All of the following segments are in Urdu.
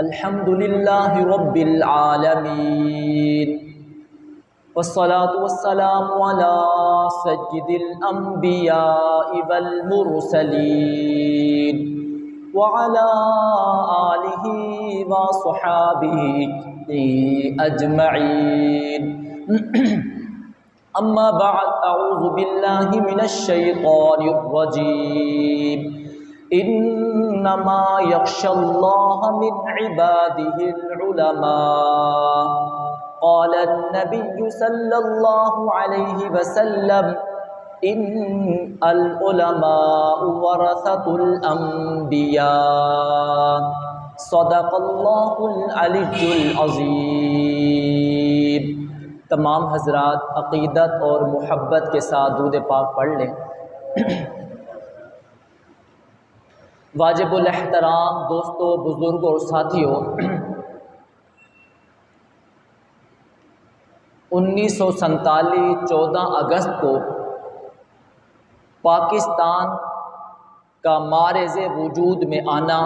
الحمد لله رب العالمين والصلاة والسلام على سيد الأنبياء والمرسلين وعلى آله وصحابه أجمعين أما بعد أعوذ بالله من الشيطان الرجيم إنما يخشى الله من عباده العلماء قال النبي صلى الله عليه وسلم إن العلماء ورثة الأنبياء صدق الله العلي العظيم۔ تمام حضرات عقیدت اور محبت کے ساتھ درود پاک پڑھ لیں۔ واجب الاحترام دوستوں، بزرگوں اور ساتھیوں، 1947 14 اگست کو پاکستان کا معرض وجود میں آنا،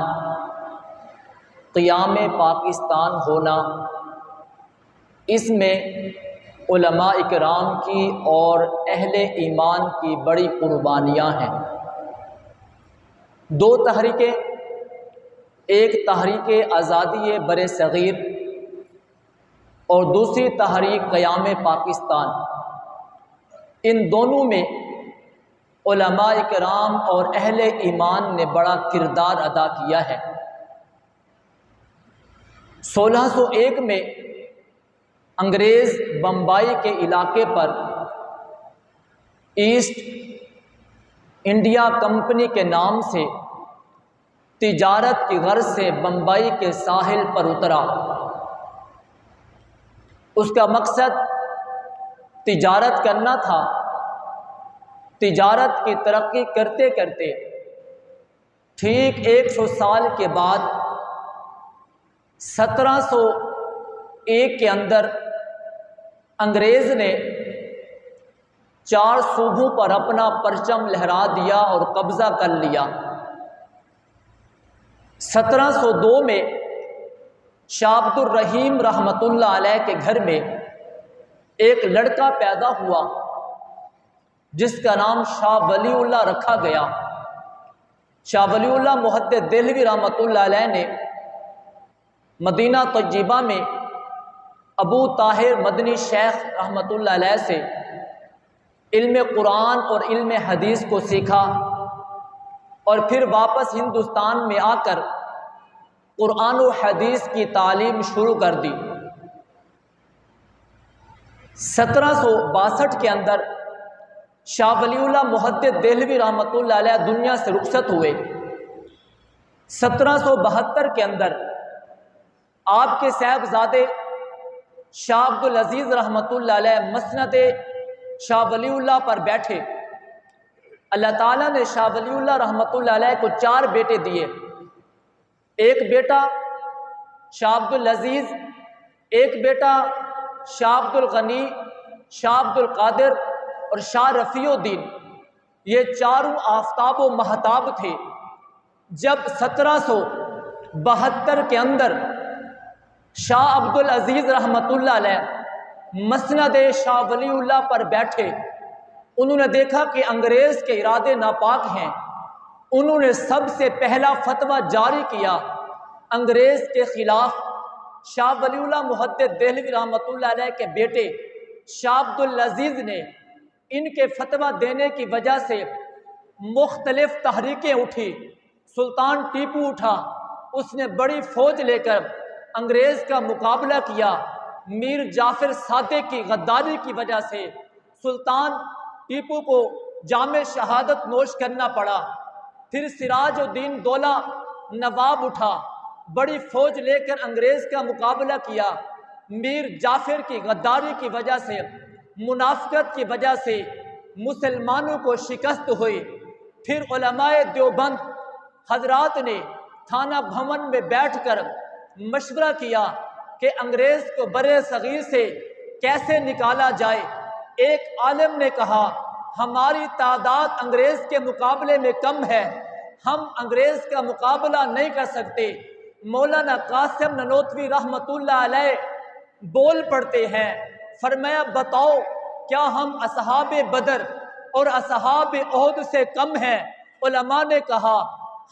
قیام پاکستان ہونا، اس میں علماء اکرام کی اور اہل ایمان کی بڑی قربانیاں ہیں۔ دو تحریکیں، ایک تحریک آزادی بر صغیر اور دوسری تحریک قیام پاکستان، ان دونوں میں علماء اکرام اور اہل ایمان نے بڑا کردار ادا کیا ہے۔ 1601 میں انگریز بمبئی کے علاقے پر ایسٹ انڈیا کمپنی کے نام سے تجارت کی غرض سے بمبئی کے ساحل پر اترا۔ اس کا مقصد تجارت کرنا تھا۔ تجارت کی ترقی کرتے کرتے ٹھیک 100 سال کے بعد 1701 کے اندر انگریز نے 4 صوبوں پر اپنا پرچم لہرا دیا اور قبضہ کر لیا۔ 1702 میں شاہ عبد الرحیم رحمۃ اللہ علیہ کے گھر میں ایک لڑکا پیدا ہوا جس کا نام شاہ ولی اللہ رکھا گیا۔ شاہ ولی اللہ محدث دہلوی رحمۃ اللہ علیہ نے مدینہ طیبہ میں ابو طاہر مدنی شیخ رحمۃ اللہ علیہ سے علم قرآن اور علم حدیث کو سیکھا اور پھر واپس ہندوستان میں آ کر قرآن و حدیث کی تعلیم شروع کر دی۔ 1762 کے اندر شاہ ولی اللہ محدث دہلوی رحمۃ اللہ علیہ دنیا سے رخصت ہوئے۔ 1772 کے اندر آپ کے صاحبزادے شاہ عبد العزیز رحمۃ اللہ علیہ مسند شاہ ولی اللہ پر بیٹھے۔ اللہ تعالیٰ نے شاہ ولی اللہ رحمۃ اللہ علیہ کو 4 بیٹے دیے۔ ایک بیٹا شاہ عبد العزیز، ایک بیٹا شاہ عبد الغنی، شاہ عبد القادر اور شاہ رفیع الدین۔ یہ 4 آفتاب و مہتاب تھے۔ جب 1772 کے اندر شاہ عبد العزیز رحمۃ اللہ علیہ مسند شاہ ولی اللہ پر بیٹھے، انہوں نے دیکھا کہ انگریز کے ارادے ناپاک ہیں۔ انہوں نے سب سے پہلا فتویٰ جاری کیا انگریز کے خلاف۔ شاہ ولی اللہ محدث دہلوی رحمۃ اللہ علیہ کے بیٹے شاہ عبد العزیز نے ان کے فتویٰ دینے کی وجہ سے مختلف تحریکیں اٹھی۔ سلطان ٹیپو اٹھا، اس نے بڑی فوج لے کر انگریز کا مقابلہ کیا۔ میر جعفر صادق کی غداری کی وجہ سے سلطان ٹیپو کو جام شہادت نوش کرنا پڑا۔ پھر سراج الدین دولہ نواب اٹھا، بڑی فوج لے کر انگریز کا مقابلہ کیا۔ میر جعفر کی غداری کی وجہ سے، منافقت کی وجہ سے مسلمانوں کو شکست ہوئی۔ پھر علماء دیوبند حضرات نے تھانہ بھون میں بیٹھ کر مشورہ کیا کہ انگریز کو بر صغیر سے کیسے نکالا جائے۔ ایک عالم نے کہا ہماری تعداد انگریز کے مقابلے میں کم ہے، ہم انگریز کا مقابلہ نہیں کر سکتے، مولانا قاسم نانوتوی رحمت اللہ علیہ بول پڑتے ہیں، فرمایا بتاؤ کیا ہم اصحاب بدر اور اصحاب احد سے کم ہیں؟ علماء نے کہا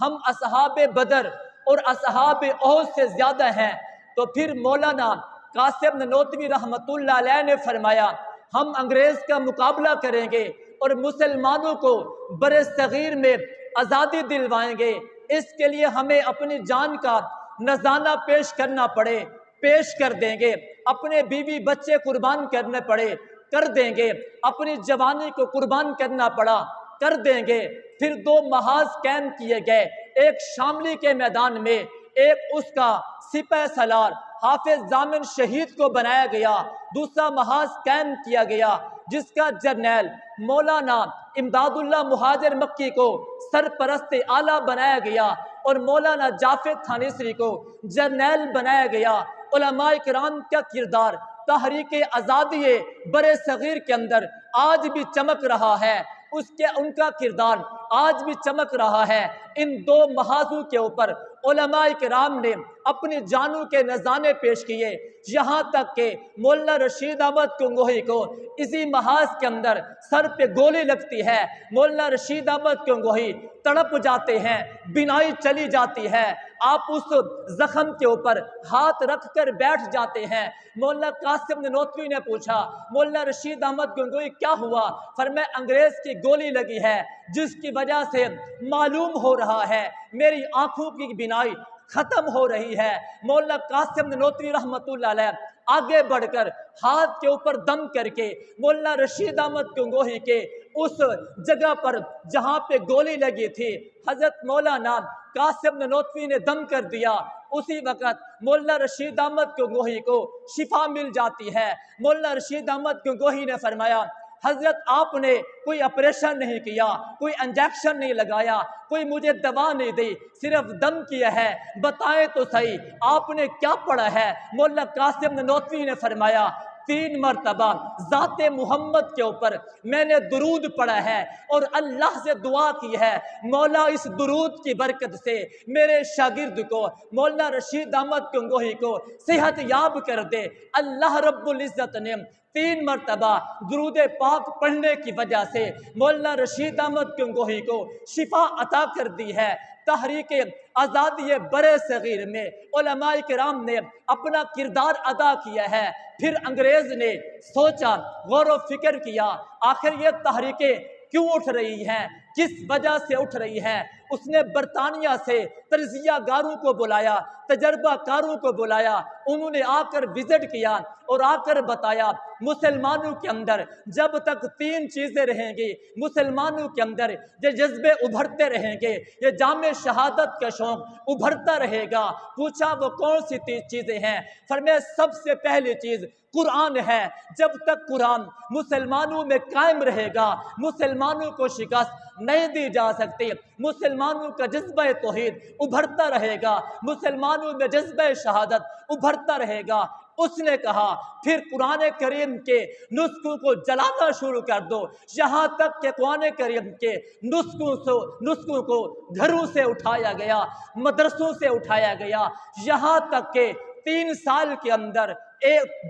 ہم اصحاب بدر اور اصحاب احد سے زیادہ ہیں۔ تو پھر مولانا قاسم نانوتوی رحمت اللہ علیہ نے فرمایا ہم انگریز کا مقابلہ کریں گے اور مسلمانوں کو بر صغیر میں آزادی دلوائیں گے، اس کے لیے ہمیں اپنی جان کا نذرانہ پیش کرنا پڑے، پیش کر دیں گے، اپنے بیوی بچے قربان کرنے پڑے کر دیں گے، اپنی جوانی کو قربان کرنا پڑا کر دیں گے۔ پھر 2 محاذ قائم کیے گئے، ایک شاملی کے میدان میں، ایک اس کا سپہ سالار حافظ ضامن شہید کو بنایا گیا، دوسرا محاذ قائم کیا گیا جس کا جرنیل مولانا امداد اللہ مہاجر مکی کو سرپرست اعلیٰ بنایا گیا اور مولانا جعفر تھانیسری کو جرنیل بنایا گیا۔ علماء کرام کا کردار تحریک آزادی بر صغیر کے اندر آج بھی چمک رہا ہے، ان کا کردار آج بھی چمک رہا ہے۔ ان 2 محاذوں کے اوپر علماء کرام نے اپنی جانوں کے نذرانے پیش کیے، یہاں تک کہ مولانا رشید احمد گنگوہی کو اسی محاذ کے اندر سر پہ گولی لگتی ہے، مولانا رشید احمد گنگوہی تڑپ جاتے ہیں، بینائی چلی جاتی ہے، آپ اس زخم کے اوپر ہاتھ رکھ کر بیٹھ جاتے ہیں۔ مولانا قاسم نانوتوی نے پوچھا مولانا رشید احمد گنگوہی کیا ہوا؟ فرمایا انگریز کی گولی لگی ہے جس کی وجہ سے معلوم ہو رہا ہے میری آنکھوں کی بینائی ختم ہو رہی ہے۔ مولانا قاسم نانوتوی رحمت اللہ علیہ آگے بڑھ کر ہاتھ کے اوپر دم کر کے مولانا رشید احمد گنگوہی کے اس جگہ پر جہاں پہ گولی لگی تھی حضرت مولانا قاسم نانوتوی نے دم کر دیا، اسی وقت مولانا رشید احمد گنگوہی کو شفا مل جاتی ہے۔ مولانا رشید احمد گنگوہی نے فرمایا حضرت آپ نے کوئی آپریشن نہیں کیا، کوئی انجیکشن نہیں لگایا، کوئی مجھے دوا نہیں دی، صرف دم کیا ہے، بتائیں تو صحیح آپ نے کیا پڑھا ہے؟ مولانا قاسم نانوتوی نے فرمایا 3 مرتبہ ذات محمد کے اوپر میں نے درود پڑھا ہے اور اللہ سے دعا کی ہے مولا اس درود کی برکت سے میرے شاگرد کو مولانا رشید احمد گنگوہی کو صحت یاب کر دے۔ اللہ رب العزت نے 3 مرتبہ درود پاک پڑھنے کی وجہ سے مولانا رشید احمد گنگوہی کو شفا عطا کر دی ہے۔ تحریک آزادی بر صغیر میں علماء کرام نے اپنا کردار ادا کیا ہے۔ پھر انگریز نے سوچا، غور و فکر کیا، آخر یہ تحریکیں کیوں اٹھ رہی ہیں، کس وجہ سے اٹھ رہی ہیں؟ اس نے برطانیہ سے تجزیہ گاروں کو بلایا، تجربہ کاروں کو بلایا، انہوں نے آ کر وزٹ کیا اور آ کر بتایا مسلمانوں کے اندر جب تک 3 چیزیں رہیں گی، مسلمانوں کے اندر یہ جذبے ابھرتے رہیں گے، یہ جامع شہادت کا شوق ابھرتا رہے گا۔ پوچھا وہ کون سی 3 چیزیں ہیں؟ فرمایا سب سے پہلی چیز قرآن ہے، جب تک قرآن مسلمانوں میں قائم رہے گا مسلمانوں کو شکست نہیں دی جا سکتی، مسلمانوں کا جذبہ توحید ابھرتا رہے گا، مسلمانوں میں جذبہ شہادت ابھرتا رہے گا۔ اس نے کہا پھر قرآن کریم کے نسخوں کو جلانا شروع کر دو، یہاں تک کہ قرآن کریم کے نسخوں کو گھروں سے اٹھایا گیا، مدرسوں سے اٹھایا گیا، یہاں تک کہ 3 سال کے اندر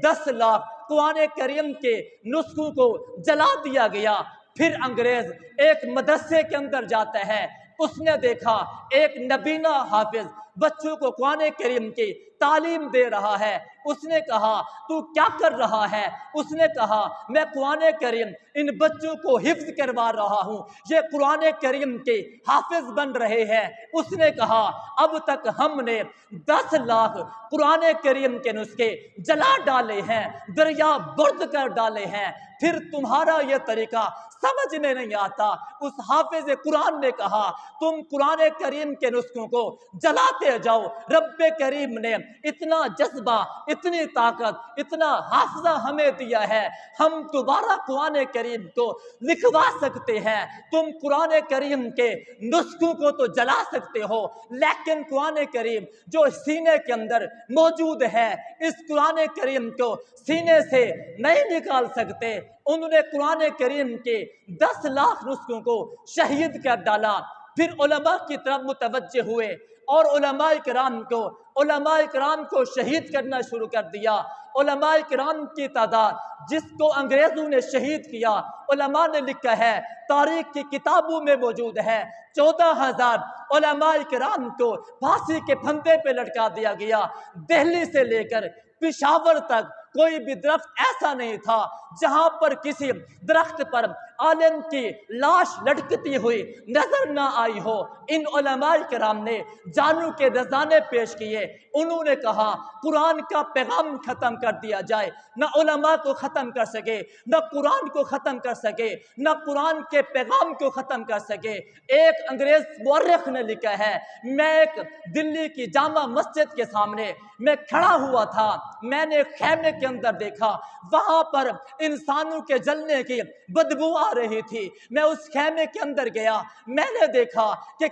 10 لاکھ قرآن کریم کے نسخوں کو جلا دیا گیا۔ پھر انگریز ایک مدرسے کے اندر جاتا ہے، اس نے دیکھا ایک نبینا حافظ بچوں کو قرآن کریم کی تعلیم دے رہا ہے۔ اس نے کہا تو کیا کر رہا ہے؟ اس نے کہا میں قرآن کریم ان بچوں کو حفظ کروا رہا ہوں، یہ قرآن کریم کے حافظ بن رہے ہیں۔ اس نے کہا اب تک ہم نے 10 لاکھ قرآن کریم کے نسخے جلا ڈالے ہیں، دریا برد کر ڈالے ہیں، پھر تمہارا یہ طریقہ سمجھ میں نہیں آتا۔ اس حافظ قرآن نے کہا تم قرآن کریم کے نسخوں کو جلاتے جاؤ، رب کریم نے اتنا جذبہ، اتنی طاقت، اتنا حافظہ ہمیں دیا ہے، ہم دوبارہ قرآن کریم کو لکھوا سکتے ہیں۔ تم قرآن کریم کے نسخوں کو تو جلا سکتے ہو، لیکن قرآن کریم جو سینے کے اندر موجود ہے اس قرآن کریم کو سینے سے نہیں نکال سکتے۔ انہوں نے قرآن کریم کے 10 لاکھ نسخوں کو شہید کر ڈالا۔ پھر علماء کی طرف متوجہ ہوئے اور علماء کرام کو شہید کرنا شروع کر دیا۔ علماء کرام کی تعداد جس کو انگریزوں نے شہید کیا، علماء نے لکھا ہے، تاریخ کی کتابوں میں موجود ہے، 14,000 علماء کرام کو پھانسی کے پھندے پہ لٹکا دیا گیا۔ دہلی سے لے کر پشاور تک کوئی بھی درخت ایسا نہیں تھا جہاں پر کسی درخت پر عالم کی لاش لٹکتی ہوئی نظر نہ آئی ہو۔ ان علماء کرام نے جانوں کے نذرانے پیش کیے۔ انہوں نے کہا قرآن کا پیغام ختم کر دیا جائے، نہ علماء کو ختم کر سکے، نہ قرآن کو ختم کر سکے، نہ قرآن کے پیغام کو ختم کر سکے۔ ایک انگریز مورخ نے لکھا ہے، میں ایک دلی کی جامع مسجد کے سامنے میں کھڑا ہوا تھا، میں نے خیمے کے اندر دیکھا، وہاں پر انسانوں کے جلنے کی بدبو آ رہی تھی۔ میں اس خیمے کے اندر گیا، میں نے دیکھا کہ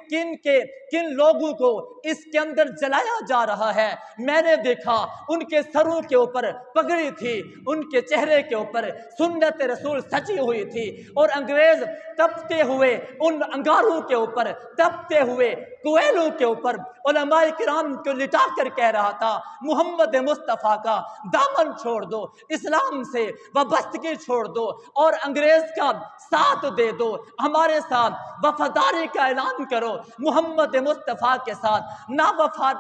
کن لوگوں کو اس کے اندر جلایا جا رہا ہے۔ میں نے دیکھا ان کے سروں کے اوپر پگڑی تھی، ان کے چہرے کے اوپر سنت رسول سجی ہوئی تھی، اور انگریز تپتے ہوئے ان انگاروں کے اوپر، تپتے ہوئے کوئلوں کے اوپر علماء کرام کو لٹا کر کہہ رہا تھا، محمد مصطفیٰ کا دامن چھوڑ دو، اسلام سے وابستگی چھوڑ دو اور انگریز کا ساتھ دے دو، ہمارے ساتھ وفاداری کا اعلان کرو، محمد مصطفیٰ کے ساتھ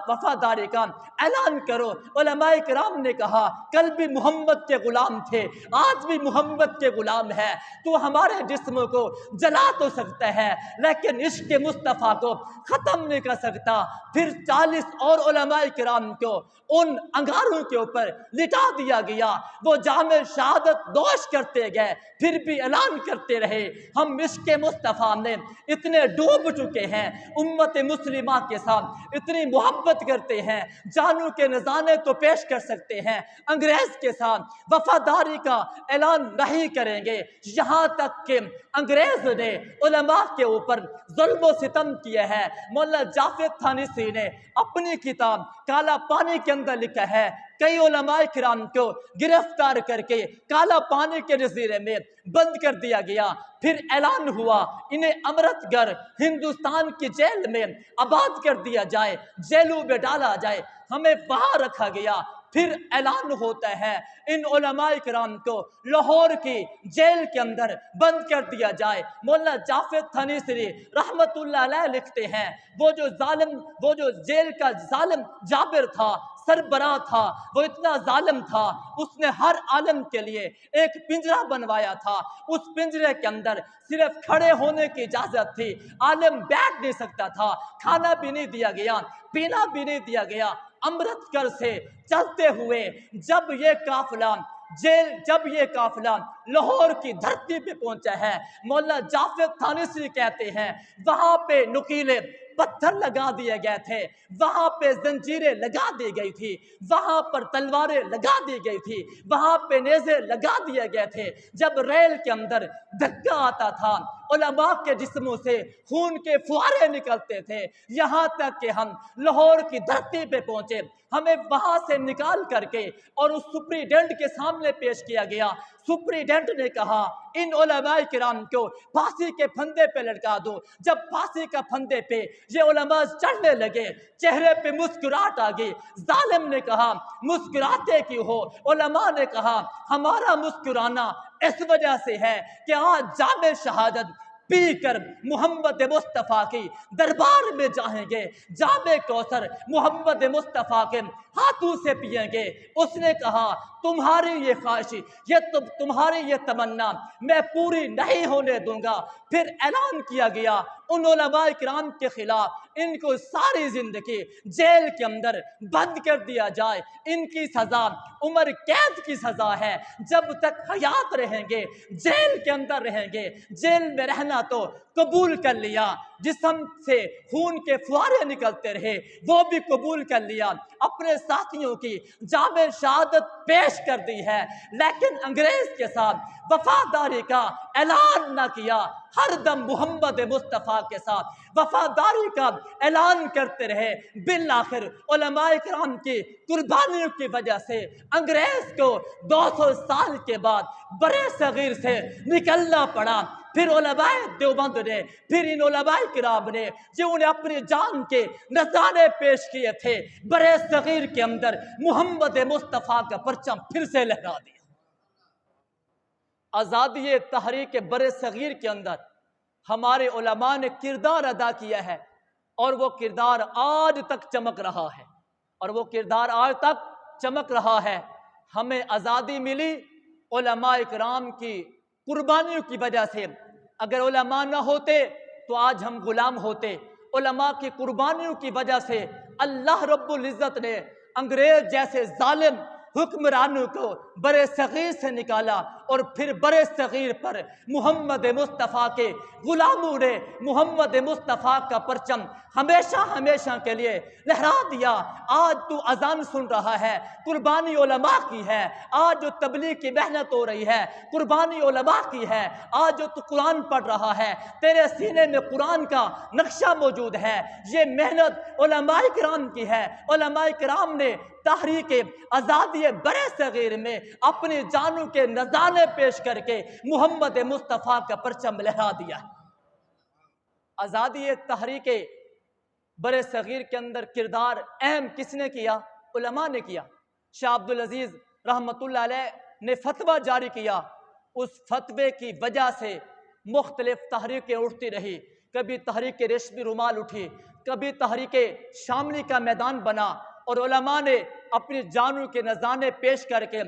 وفاداری کا اعلان کرو۔ علماء کرام نے کہا کل بھی محمد کے غلام تھے، آج بھی محمد کے غلام ہے، تو ہمارے جسم کو جلا تو سکتا ہے لیکن عشق مصطفیٰ کو ختم نہیں کر سکتا۔ پھر 40 اور علماء کرام کو ان انگاروں کے اوپر لٹا دیا گیا۔ وہ جام شہادت نوش کرتے گئے، پھر بھی اعلان کرتے رہے، ہم عشق مصطفیٰ میں اتنے ڈوب چکے ہیں، امت مسلمہ کے ساتھ اتنی محبت کرتے ہیں، جانوں کے نذرانے تو پیش کر سکتے ہیں، انگریز کے ساتھ وفاداری کا اعلان نہیں کریں گے۔ یہاں تک کہ انگریز نے علماء کے اوپر ظلم و ستم کیا ہے۔ مولانا جعفر تھانسی نے اپنی کتاب کالا پانی کے اندر لکھا ہے، کئی علماء کرام کو گرفتار کر کے کالا پانی کے جزیرے میں بند کر دیا گیا۔ پھر اعلان ہوا انہیں امرت گڑھ ہندوستان کی جیل میں آباد کر دیا جائے، جیلوں میں ڈالا جائے، ہمیں وہاں رکھا گیا۔ پھر اعلان ہوتا ہے ان علماء کرام کو لاہور کی جیل کے اندر بند کر دیا جائے۔ مولانا جعفر تھانسی رحمت اللہ علیہ لکھتے ہیں، وہ جو جیل کا ظالم جابر تھا، سربراہ تھا، وہ اتنا ظالم تھا، اس نے ہر عالم کے لیے ایک پنجرہ بنوایا تھا۔ اس پنجرے کے اندر صرف کھڑے ہونے کی اجازت تھی، عالم بیٹھ نہیں سکتا تھا، کھانا بھی نہیں دیا گیا، پینا بھی نہیں دیا گیا۔ امرت گڑھ سے چلتے ہوئے جب یہ قافلہ لاہور کی دھرتی پہ پہنچا ہے، مولانا جعفر تھانسی کہتے ہیں وہاں پہ نکیلے پتھر لگا دیے گئے تھے، وہاں پہ زنجیریں لگا دی گئی تھی، وہاں پر تلواریں لگا دی گئی تھی، وہاں پہ نیزے لگا دیے گئے تھے۔ جب ریل کے اندر دھکا آتا تھا، علماء کے جسموں سے خون کے فوارے نکلتے تھے، یہاں تک کہ ہم لاہور کی دھرتی پہ پہنچے، ہمیں وہاں سے نکال کر کے اور اس سپریڈنٹ کے سامنے پیش کیا گیا۔ سپریڈنٹ نے کہا ان علماء کرام کو پھانسی کے پھندے پہ لٹکا دو۔ جب پھانسی کا پھندے پہ یہ علماء چڑھنے لگے، چہرے پہ مسکراہٹ آ گئی۔ ظالم نے کہا مسکراتے کیوں ہو؟ علماء نے کہا ہمارا مسکرانا اس وجہ سے ہے کہ آج جام شہادت پی کر محمد مصطفیٰ کی دربار میں جائیں گے، جام کوثر محمد مصطفیٰ کے ہاتھوں سے پیئیں گے۔ اس نے کہا تمہاری یہ خواہش، تمہاری یہ تمنا میں پوری نہیں ہونے دوں گا۔ پھر اعلان کیا گیا ان علماء کرام کے خلاف ان کو ساری زندگی جیل کے اندر بند کر دیا جائے، ان کی سزا عمر قید کی سزا ہے، جب تک حیات رہیں گے جیل کے اندر رہیں گے۔ جیل میں رہنا تو قبول کر لیا، جسم سے خون کے فوارے نکلتے رہے وہ بھی قبول کر لیا، اپنے ساتھیوں کی جام شہادت پیش کر دی ہے، لیکن انگریز کے ساتھ وفاداری کا اعلان نہ کیا۔ ہر دم محمد مصطفیٰ کے ساتھ وفاداری کا اعلان کرتے رہے۔ بالآخر علماء کرام کی قربانیوں کی وجہ سے انگریز کو 200 سال کے بعد برے صغیر سے نکلنا پڑا۔ پھر علماء دیوبند نے، پھر ان علماء کرام نے جو انہیں اپنی جان کے نذرانے پیش کیے تھے، برے صغیر کے اندر محمد مصطفیٰ کا پرچم پھر سے لہرا دیا۔ آزادی تحریک برے صغیر کے اندر ہمارے علماء نے کردار ادا کیا ہے، اور وہ کردار آج تک چمک رہا ہے، اور وہ کردار آج تک چمک رہا ہے۔ ہمیں آزادی ملی علماء اکرام کی قربانیوں کی وجہ سے۔ اگر علماء نہ ہوتے تو آج ہم غلام ہوتے۔ علماء کی قربانیوں کی وجہ سے اللہ رب العزت نے انگریز جیسے ظالم حکمرانوں کو برے صغیر سے نکالا، اور پھر برے صغیر پر محمد مصطفیٰ کے غلاموں نے محمد مصطفیٰ کا پرچم ہمیشہ ہمیشہ کے لیے لہرا دیا۔ آج تو اذان سن رہا ہے، قربانی علماء کی ہے۔ آج جو تبلیغ کی محنت ہو رہی ہے، قربانی علماء کی ہے۔ آج جو تو قرآن پڑھ رہا ہے، تیرے سینے میں قرآن کا نقشہ موجود ہے، یہ محنت علماء کرام کی ہے۔ علماء کرام نے تحریک آزادی برے صغیر میں اپنی جانوں کے نذرانے پیش کر کے محمد مصطفیٰ کا پرچم لہرا دیا۔ آزادی تحریک برے صغیر کے اندر کردار اہم کس نے کیا؟ علماء نے کیا۔ شاہ عبدالعزیز رحمت اللہ علیہ نے فتویٰ جاری کیا، اس فتوے کی وجہ سے مختلف تحریکیں اٹھتی رہی۔ کبھی تحریک ریشمی رومال اٹھی، کبھی تحریک شاملی کا میدان بنا، اور علماء نے اپنی جانوں کے نذرانے پیش کر کے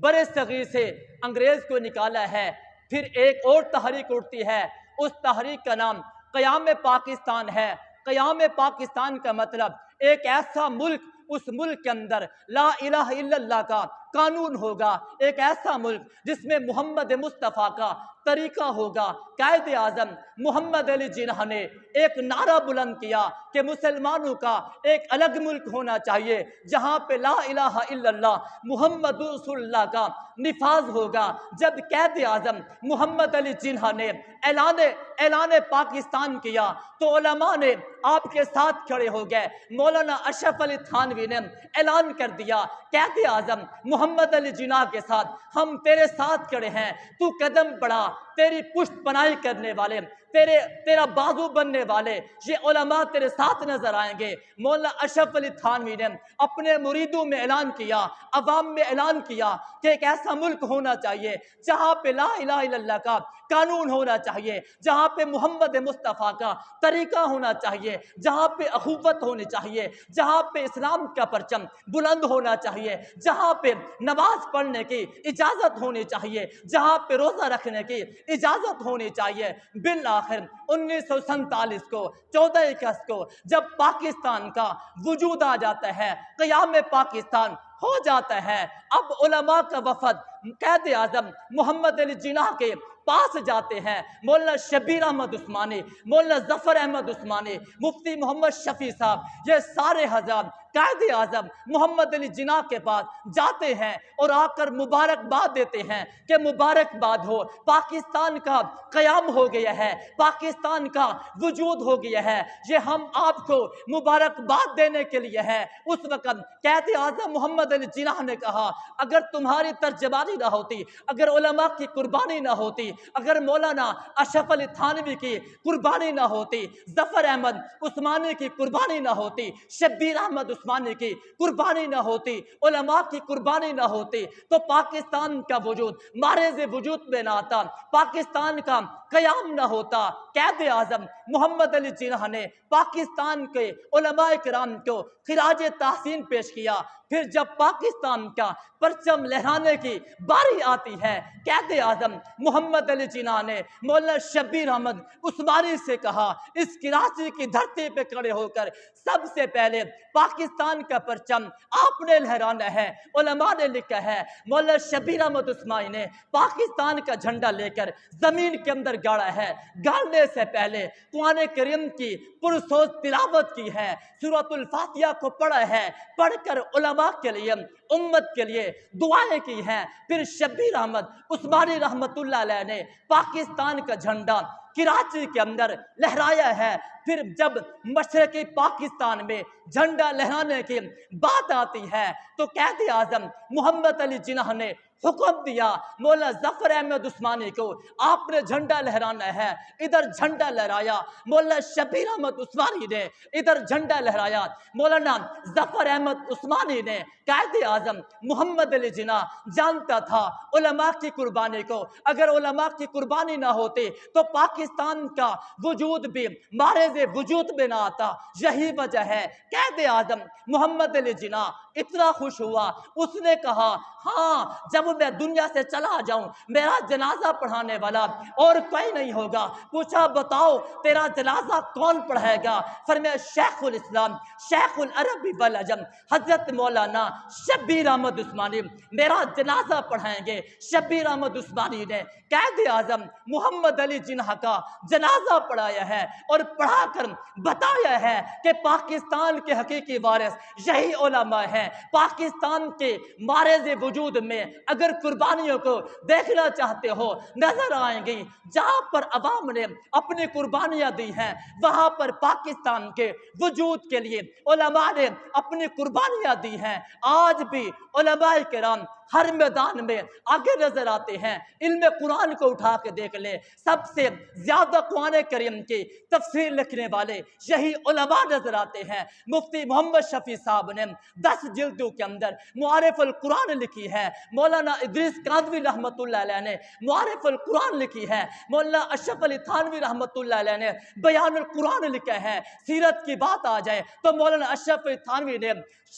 برے صغیر سے انگریز کو نکالا ہے۔ پھر ایک اور تحریک اٹھتی ہے، اس تحریک کا نام قیام پاکستان ہے۔ قیام پاکستان کا مطلب ایک ایسا ملک، اس ملک کے اندر لا الہ الا اللہ کا قانون ہوگا، ایک ایسا ملک جس میں محمد مصطفیٰ کا طریقہ ہوگا۔ قائد اعظم محمد علی جناح نے ایک نعرہ بلند کیا کہ مسلمانوں کا ایک الگ ملک ہونا چاہیے، جہاں پہ لا الہ الا اللہ محمد رسول اللہ کا نفاذ ہوگا۔ جب قائد اعظم محمد علی جناح نے اعلان پاکستان کیا تو علماء نے آپ کے ساتھ کھڑے ہو گئے۔ مولانا اشرف علی تھانوی نے اعلان کر دیا، قائد اعظم محمد علی جناح کے ساتھ ہم تیرے ساتھ کھڑے ہیں، تو قدم بڑھا، تیری پشت پناہی کرنے والے، تیرا بازو بننے والے یہ علماء تیرے ساتھ نظر آئیں گے۔ مولانا اشرف علی تھانوی نے اپنے مریدوں میں اعلان کیا، عوام میں اعلان کیا کہ ایک ایسا ملک ہونا چاہیے جہاں پہ لا الہ الا اللہ کا قانون ہونا چاہیے، جہاں پہ محمد مصطفیٰ کا طریقہ ہونا چاہیے، جہاں پہ اخوت ہونی چاہیے، جہاں پہ اسلام کا پرچم بلند ہونا چاہیے، جہاں پہ نماز پڑھنے کی اجازت ہونی چاہیے، جہاں پہ روزہ رکھنے کی اجازت ہونی چاہیے۔ بالآخر 1947 کو 14 اگست کو جب پاکستان کا وجود آ جاتا ہے، قیام پاکستان ہو جاتا ہے، اب علماء کا وفد قائد اعظم محمد علی جناح کے پاس جاتے ہیں۔ مولانا شبیر احمد عثمانی، مولانا ظفر احمد عثمانی، مفتی محمد شفیع صاحب، یہ سارے حضرات قائد اعظم محمد علی جناح کے پاس جاتے ہیں اور آ کر مبارکباد دیتے ہیں کہ مبارکباد ہو، پاکستان کا قیام ہو گیا ہے، پاکستان کا وجود ہو گیا ہے، یہ ہم آپ کو مبارکباد دینے کے لیے ہے۔ اس وقت قائد اعظم محمد علی جناح نے کہا، اگر تمہاری ترجمانی نہ ہوتی، اگر علماء کی قربانی نہ ہوتی، اگر مولانا اشرف علی تھانوی کی قربانی نہ ہوتی، ظفر احمد عثمانی کی قربانی نہ ہوتی، شبیر احمد عثمانی کی قربانی نہ ہوتی، علماء کی قربانی نہ ہوتی، تو پاکستان کا وجود معرض وجود میں نہ آتا، پاکستان کا قیام نہ ہوتا۔ قائد اعظم محمد علی جناح نے پاکستان کے علماء کرام کو خراج تحسین پیش کیا۔ پھر جب پاکستان کا پرچم لہرانے کی باری آتی ہے، قائد اعظم محمد علی جناح نے مولانا شبیر احمد عثمانی سے کہا، اس کراچی کی دھرتی پہ کھڑے ہو کر سب سے پہلے پاکستان کا پرچم آپ نے لہرانا ہے۔ علماء نے لکھا ہے، مولانا شبیر احمد عثمانی نے پاکستان کا جھنڈا لے کر زمین کے اندر گاڑا ہے، گاڑنے سے پہلے قرآن کریم کی پرسوز تلاوت کی ہے، سورۃ الفاتحہ کو پڑھا ہے، پڑھ کر علماء کے لیے، امت کے لیے دعائیں کی ہیں۔ پھر شبیر احمد عثمانی رحمت اللہ علیہ نے پاکستان کا جھنڈا کراچی کے اندر لہرایا ہے۔ پھر جب مشرقی پاکستان میں جھنڈا لہرانے کی بات آتی ہے تو قائد اعظم محمد علی جناح نے حکم دیا مولا ظفر احمد عثمانی کو آپ نے جھنڈا لہرانا ہے، ادھر جھنڈا لہرایا۔ مولا شبیر احمد عثمانی نے ادھر جھنڈا لہرایا، مولانا ظفر احمد عثمانی نے۔ قائد اعظم محمد علی جناح جانتا تھا علماء کی قربانی کو، اگر علماء کی قربانی نہ ہوتی تو پاکستان کا وجود بھی معرض وجود میں نہ آتا۔ یہی وجہ ہے قائد اعظم محمد علی جناح اتنا خوش ہوا، اس نے کہا ہاں جب میں دنیا سے چلا جاؤں میرا جنازہ پڑھانے والا اور کوئی نہیں ہوگا۔ پوچھا بتاؤ تیرا جنازہ کون پڑھائے گا؟ فرمایا شیخ الاسلام شیخ العرب والعجم حضرت مولانا شبیر احمد عثمانی میرا جنازہ پڑھائیں گے۔ شبیر احمد عثمانی نے قائد اعظم محمد علی جناح کا جنازہ پڑھایا ہے اور پڑھا کر بتایا ہے کہ پاکستان کے حقیقی وارث یہی علماء ہیں۔ پاکستان کے معرض وجود میں اگر قربانیوں کو دیکھنا چاہتے ہو نظر آئیں گی، جہاں پر عوام نے اپنی قربانیاں دی ہیں وہاں پر پاکستان کے وجود کے لیے علماء نے اپنی قربانیاں دی ہیں۔ آج بھی علماء کرام ہر میدان میں آگے نظر آتے ہیں۔ علم قرآن کو اٹھا کے دیکھ لے، سب سے زیادہ قرآن کریم کی تفسیر لکھنے والے یہی علماء نظر آتے ہیں۔ مفتی محمد شفیع صاحب نے 10 جلدوں کے اندر معارف القرآن لکھی ہے، مولانا ادریس کاندھوی رحمۃ اللہ علیہ نے معارف القرآن لکھی ہے، مولانا اشرف علی تھانوی رحمۃ اللہ علیہ نے بیان القرآن لکھا ہے۔ سیرت کی بات آ جائے تو مولانا اشرف علی تھانوی نے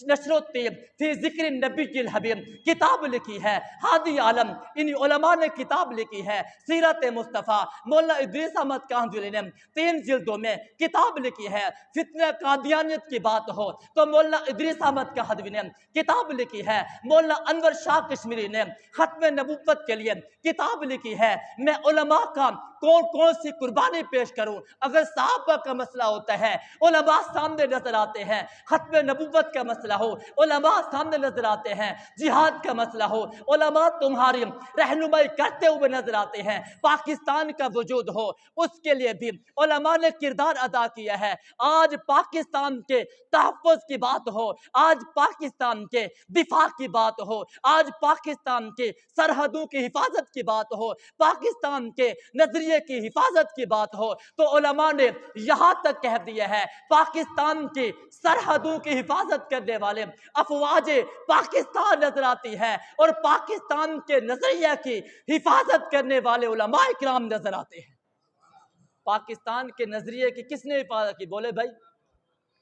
نشر الطیب فی ذکر النبی الحبیب کتاب لکھی ہے۔ ہادی عالم انہی علماء نے کتاب لکھی ہے سیرت مصطفیٰ۔ مولانا ادریس احمد کاندھوی نے 3 جلدوں میں کتاب لکھی ہے۔ فتنہ قادیانیت کی بات ہو تو مولانا ادریس احمد کاندھوی نے کتاب لکھی ہے۔ مولانا انور شاہ کشمیری نے ختم نبوت کے لیے کتاب لکھی ہے۔ میں علماء کا کون کون سی قربانی پیش کروں؟ اگر صحابہ کا مسئلہ ہوتا ہے علماء سامنے نظر آتے ہیں، ختم نبوت کا مسئلہ ہو علماء سامنے نظر آتے ہیں، جہاد کا مسئلہ ہو علماء تمہاری رہنمائی کرتے ہوئے نظر آتے ہیں، پاکستان کا وجود ہو اس کے لیے بھی علماء نے کردار ادا کیا ہے۔ آج پاکستان کے تحفظ کی بات ہو، آج پاکستان کے دفاع کی بات ہو، آج پاکستان کے سرحدوں کی حفاظت کی بات ہو، پاکستان کے نظریے کی حفاظت کی بات ہو تو علماء نے یہاں تک کہہ دیا ہے پاکستان کی سرحدوں کی حفاظت کرنے والے افواج پاکستان نظر آتی ہے اور پاکستان کے نظریہ کی حفاظت کرنے والے علماء کرام نظر آتے ہیں۔ پاکستان کے نظریے کی کس نے حفاظت کی؟ بولے بھائی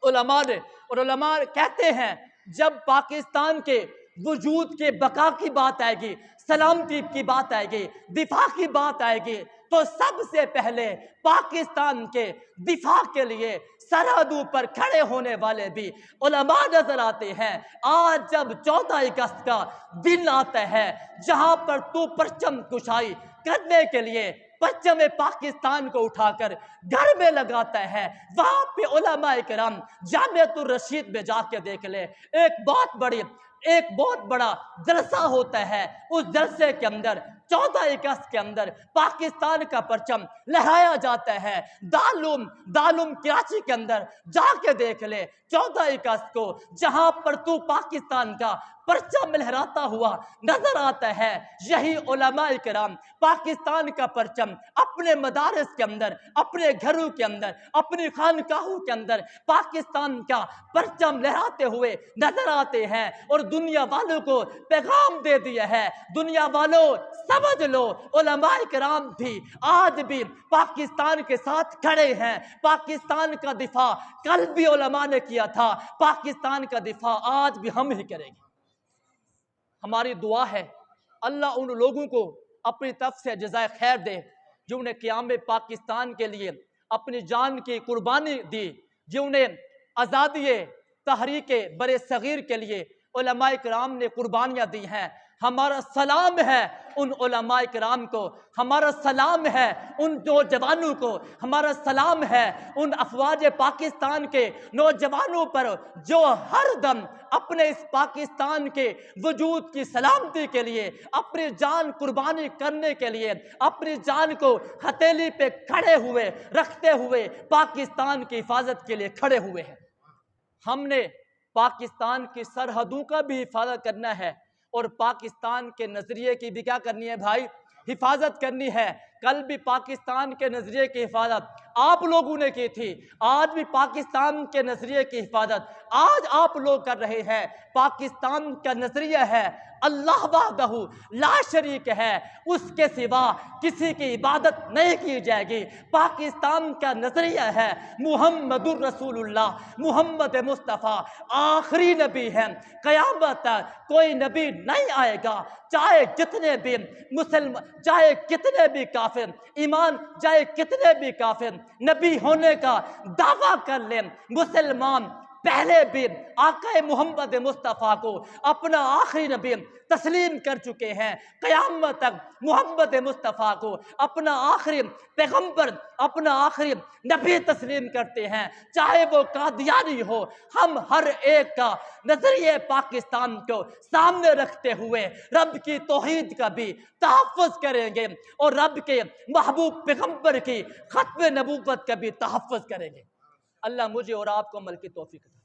علماء نے۔ اور علماء کہتے ہیں جب پاکستان کے وجود کے بقا کی بات آئے گی، سلامتی کی بات آئے گی، دفاع کی بات آئے گی تو سب سے پہلے پاکستان کے دفاع کے لیے سرحدوں پر کھڑے ہونے والے بھی علماء نظر آتے ہیں۔ آج جب 14 اگست کا دن آتا ہے جہاں پر تو پرچم کشائی کرنے کے لیے پرچم پاکستان کو اٹھا کر گھر میں لگاتا ہے، وہاں پہ علماء کرام جامعۃ الرشید میں جا کے دیکھ لے، ایک بہت بڑا جلسہ ہوتا ہے۔ اس جلسے کے اندر 14 اگست کے اندر پاکستان کا پرچم لہرایا جاتا ہے۔ دارالعلوم کراچی کے اندر جا کے دیکھ لے 14 اگست کو جہاں پر تو پاکستان کا پرچم لہراتا ہوا نظر آتا ہے، یہی علماء کرام پاکستان کا پرچم اپنے مدارس کے اندر، اپنے گھروں کے اندر، اپنی خانقاہوں کے اندر پاکستان کا پرچم لہراتے ہوئے نظر آتے ہیں اور دنیا والوں کو پیغام دے دیا ہے، دنیا والوں سمجھ لو علماء کرام بھی آج بھی پاکستان کے ساتھ کھڑے ہیں۔ پاکستان کا دفاع کل بھی علماء نے کیا تھا، پاکستان کا دفاع آج بھی ہم ہی کریں گے۔ ہماری دعا ہے اللہ ان لوگوں کو اپنی طرف سے جزائے خیر دے جو انہیں قیام پاکستان کے لیے اپنی جان کی قربانی دی، جو انہیں آزادی تحریک بر صغیر کے لیے علماء کرام نے قربانیاں دی ہیں۔ ہمارا سلام ہے ان علماء کرام کو، ہمارا سلام ہے ان نوجوانوں کو، ہمارا سلام ہے ان افواج پاکستان کے نوجوانوں پر جو ہر دم اپنے اس پاکستان کے وجود کی سلامتی کے لیے اپنی جان قربانی کرنے کے لیے اپنی جان کو ہتھیلی پہ کھڑے ہوئے رکھتے ہوئے پاکستان کی حفاظت کے لیے کھڑے ہوئے ہیں۔ ہم نے پاکستان کی سرحدوں کا بھی حفاظت کرنا ہے اور پاکستان کے نظریے کی بھی کیا کرنی ہے بھائی؟ حفاظت کرنی ہے۔ کل بھی پاکستان کے نظریے کی حفاظت آپ لوگوں نے کی تھی، آج بھی پاکستان کے نظریے کی حفاظت آج آپ لوگ کر رہے ہیں۔ پاکستان کا نظریہ ہے اللہ وحدہ لا شریک ہے، اس کے سوا کسی کی عبادت نہیں کی جائے گی۔ پاکستان کا نظریہ ہے محمد الرسول اللہ، محمد مصطفیٰ آخری نبی ہے، قیامت تک کوئی نبی نہیں آئے گا، چاہے جتنے بھی مسلمان، چاہے کتنے بھی کافر ایمان، چاہے کتنے بھی کافر نبی ہونے کا دعویٰ کر لیں، مسلمان پہلے بھی آقا محمد مصطفیٰ کو اپنا آخری نبی تسلیم کر چکے ہیں، قیامت تک محمد مصطفیٰ کو اپنا آخری پیغمبر، اپنا آخری نبی تسلیم کرتے ہیں، چاہے وہ قادیانی ہو۔ ہم ہر ایک کا نظریہ پاکستان کو سامنے رکھتے ہوئے رب کی توحید کا بھی تحفظ کریں گے اور رب کے محبوب پیغمبر کی ختم نبوت کا بھی تحفظ کریں گے۔ اللہ مجھے اور آپ کو عمل کی توفیق دے۔